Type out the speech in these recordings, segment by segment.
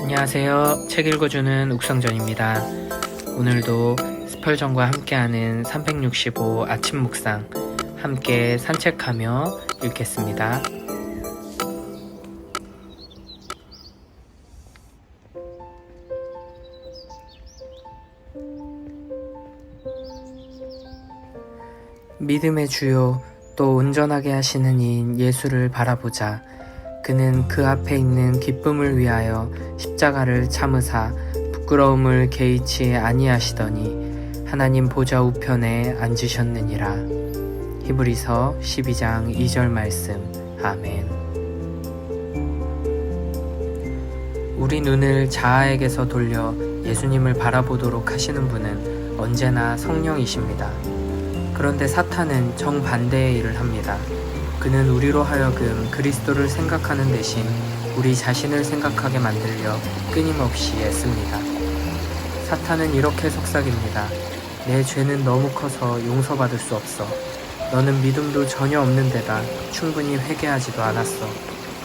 안녕하세요. 책 읽어주는 욱성전입니다. 오늘도 스펄전과 함께하는 365 아침 묵상 함께 산책하며 읽겠습니다. 믿음의 주요 또 온전하게 하시는 이인 예수를 바라보자. 그는 그 앞에 있는 기쁨을 위하여 십자가를 참으사 부끄러움을 개의치 아니하시더니 하나님 보좌 우편에 앉으셨느니라. 히브리서 12장 2절 말씀. 아멘. 우리 눈을 자아에게서 돌려 예수님을 바라보도록 하시는 분은 언제나 성령이십니다. 그런데 사탄은 정반대의 일을 합니다. 그는 우리로 하여금 그리스도를 생각하는 대신 우리 자신을 생각하게 만들려 끊임없이 애씁니다. 사탄은 이렇게 속삭입니다. 내 죄는 너무 커서 용서받을 수 없어. 너는 믿음도 전혀 없는 데다 충분히 회개하지도 않았어.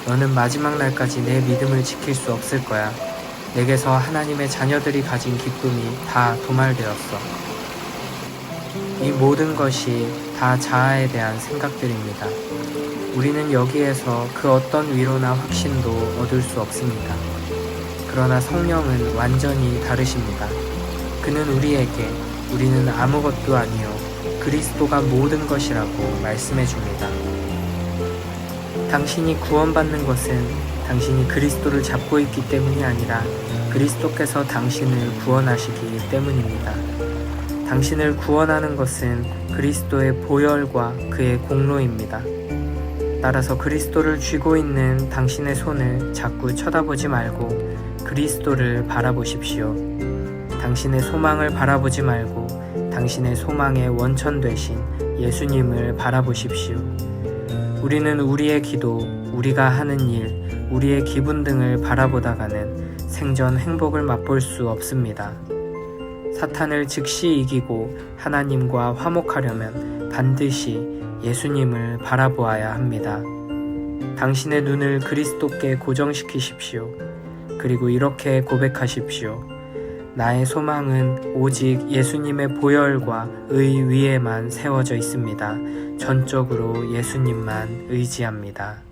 너는 마지막 날까지 내 믿음을 지킬 수 없을 거야. 내게서 하나님의 자녀들이 가진 기쁨이 다 도말되었어. 이 모든 것이 다 자아에 대한 생각들입니다. 우리는 여기에서 그 어떤 위로나 확신도 얻을 수 없습니다. 그러나 성령은 완전히 다르십니다. 그는 우리에게 우리는 아무것도 아니요 그리스도가 모든 것이라고 말씀해 줍니다. 당신이 구원받는 것은 당신이 그리스도를 잡고 있기 때문이 아니라 그리스도께서 당신을 구원하시기 때문입니다. 당신을 구원하는 것은 그리스도의 보혈과 그의 공로입니다. 따라서 그리스도를 쥐고 있는 당신의 손을 자꾸 쳐다보지 말고 그리스도를 바라보십시오. 당신의 소망을 바라보지 말고 당신의 소망의 원천 되신 예수님을 바라보십시오. 우리는 우리의 기도, 우리가 하는 일, 우리의 기분 등을 바라보다가는 생전 행복을 맛볼 수 없습니다. 사탄을 즉시 이기고 하나님과 화목하려면 반드시 예수님을 바라보아야 합니다. 당신의 눈을 그리스도께 고정시키십시오. 그리고 이렇게 고백하십시오. 나의 소망은 오직 예수님의 보혈과 의 위에만 세워져 있습니다. 전적으로 예수님만 의지합니다.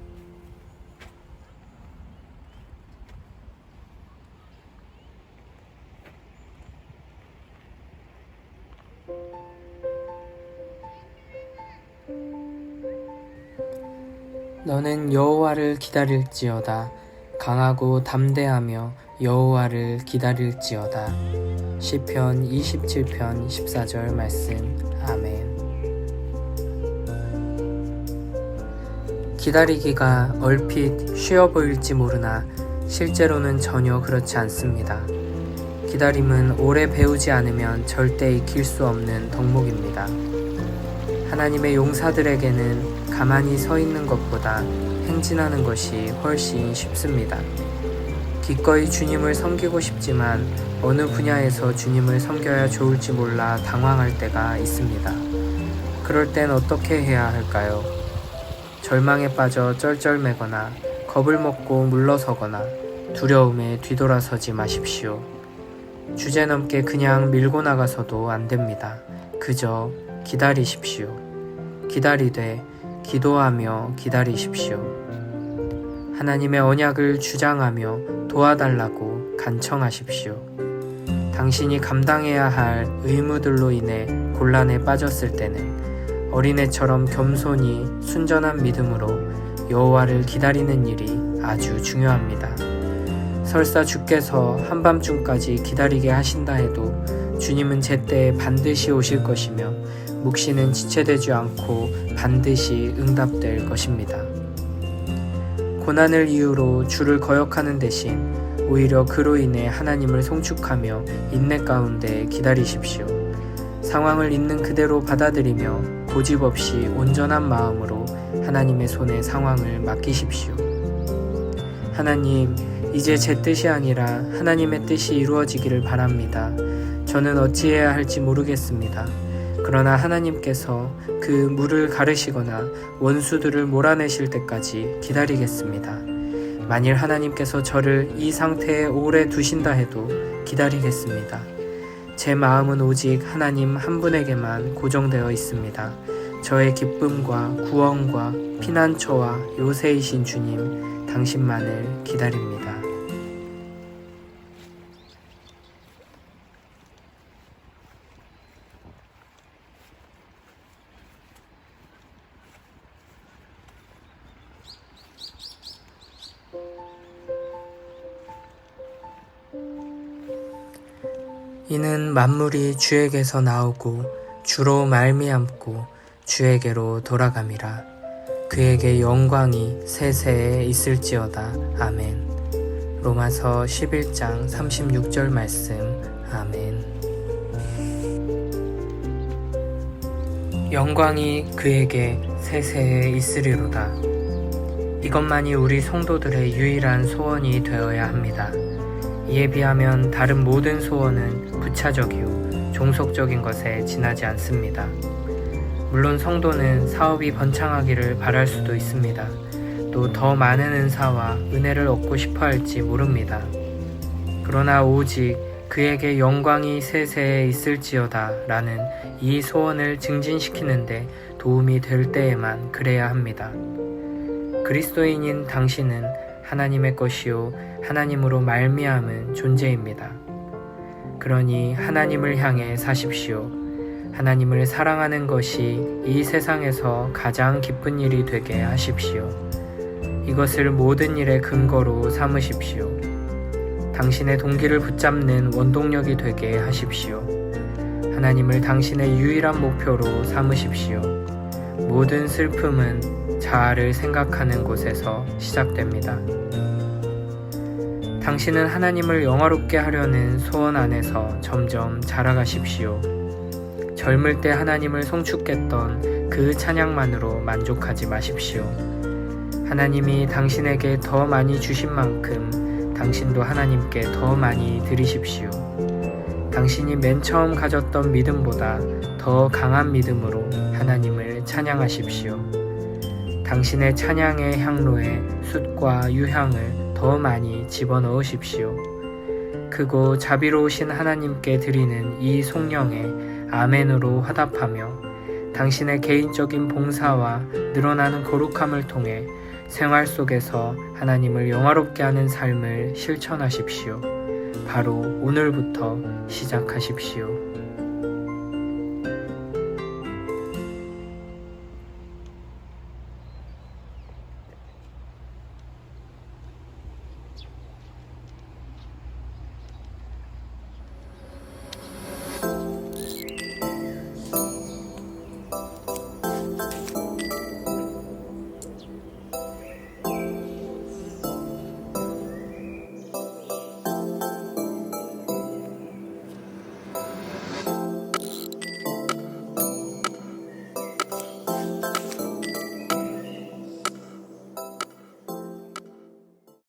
너는 여호와를 기다릴지어다. 강하고 담대하며 여호와를 기다릴지어다. 시편 27편 14절 말씀. 아멘. 기다리기가 얼핏 쉬워 보일지 모르나 실제로는 전혀 그렇지 않습니다. 기다림은 오래 배우지 않으면 절대 익힐 수 없는 덕목입니다. 하나님의 용사들에게는 가만히 서 있는 것보다 행진하는 것이 훨씬 쉽습니다. 기꺼이 주님을 섬기고 싶지만 어느 분야에서 주님을 섬겨야 좋을지 몰라 당황할 때가 있습니다. 그럴 땐 어떻게 해야 할까요? 절망에 빠져 쩔쩔매거나 겁을 먹고 물러서거나 두려움에 뒤돌아서지 마십시오. 주제넘게 그냥 밀고 나가서도 안 됩니다. 그저 기다리십시오. 기다리되 기도하며 기다리십시오. 하나님의 언약을 주장하며 도와달라고 간청하십시오. 당신이 감당해야 할 의무들로 인해 곤란에 빠졌을 때는 어린애처럼 겸손히 순전한 믿음으로 여호와를 기다리는 일이 아주 중요합니다. 설사 주께서 한밤중까지 기다리게 하신다 해도 주님은 제때에 반드시 오실 것이며 묵시는 지체되지 않고 반드시 응답될 것입니다. 고난을 이유로 주를 거역하는 대신 오히려 그로 인해 하나님을 송축하며 인내 가운데 기다리십시오. 상황을 있는 그대로 받아들이며 고집 없이 온전한 마음으로 하나님의 손에 상황을 맡기십시오. 하나님, 이제 제 뜻이 아니라 하나님의 뜻이 이루어지기를 바랍니다. 저는 어찌해야 할지 모르겠습니다. 그러나 하나님께서 그 물을 가르시거나 원수들을 몰아내실 때까지 기다리겠습니다. 만일 하나님께서 저를 이 상태에 오래 두신다 해도 기다리겠습니다. 제 마음은 오직 하나님 한 분에게만 고정되어 있습니다. 저의 기쁨과 구원과 피난처와 요새이신 주님, 당신만을 기다립니다. 이는 만물이 주에게서 나오고 주로 말미암고 주에게로 돌아감이라. 그에게 영광이 세세에 있을지어다. 아멘. 로마서 11장 36절 말씀. 아멘. 영광이 그에게 세세에 있으리로다. 이것만이 우리 성도들의 유일한 소원이 되어야 합니다. 이에 비하면 다른 모든 소원은 부차적이요 종속적인 것에 지나지 않습니다. 물론 성도는 사업이 번창하기를 바랄 수도 있습니다. 또 더 많은 은사와 은혜를 얻고 싶어 할지 모릅니다. 그러나 오직 그에게 영광이 세세에 있을지어다 라는 이 소원을 증진시키는데 도움이 될 때에만 그래야 합니다. 그리스도인인 당신은 하나님의 것이요 하나님으로 말미암은 존재입니다. 그러니 하나님을 향해 사십시오. 하나님을 사랑하는 것이 이 세상에서 가장 기쁜 일이 되게 하십시오. 이것을 모든 일의 근거로 삼으십시오. 당신의 동기를 붙잡는 원동력이 되게 하십시오. 하나님을 당신의 유일한 목표로 삼으십시오. 모든 슬픔은 자아를 생각하는 곳에서 시작됩니다. 당신은 하나님을 영화롭게 하려는 소원 안에서 점점 자라가십시오. 젊을 때 하나님을 송축했던 그 찬양만으로 만족하지 마십시오. 하나님이 당신에게 더 많이 주신 만큼 당신도 하나님께 더 많이 드리십시오. 당신이 맨 처음 가졌던 믿음보다 더 강한 믿음으로 하나님을 찬양하십시오. 당신의 찬양의 향로에 숯과 유향을 더 많이 집어넣으십시오. 크고 자비로우신 하나님께 드리는 이 송영에 아멘으로 화답하며 당신의 개인적인 봉사와 늘어나는 거룩함을 통해 생활 속에서 하나님을 영화롭게 하는 삶을 실천하십시오. 바로 오늘부터 시작하십시오.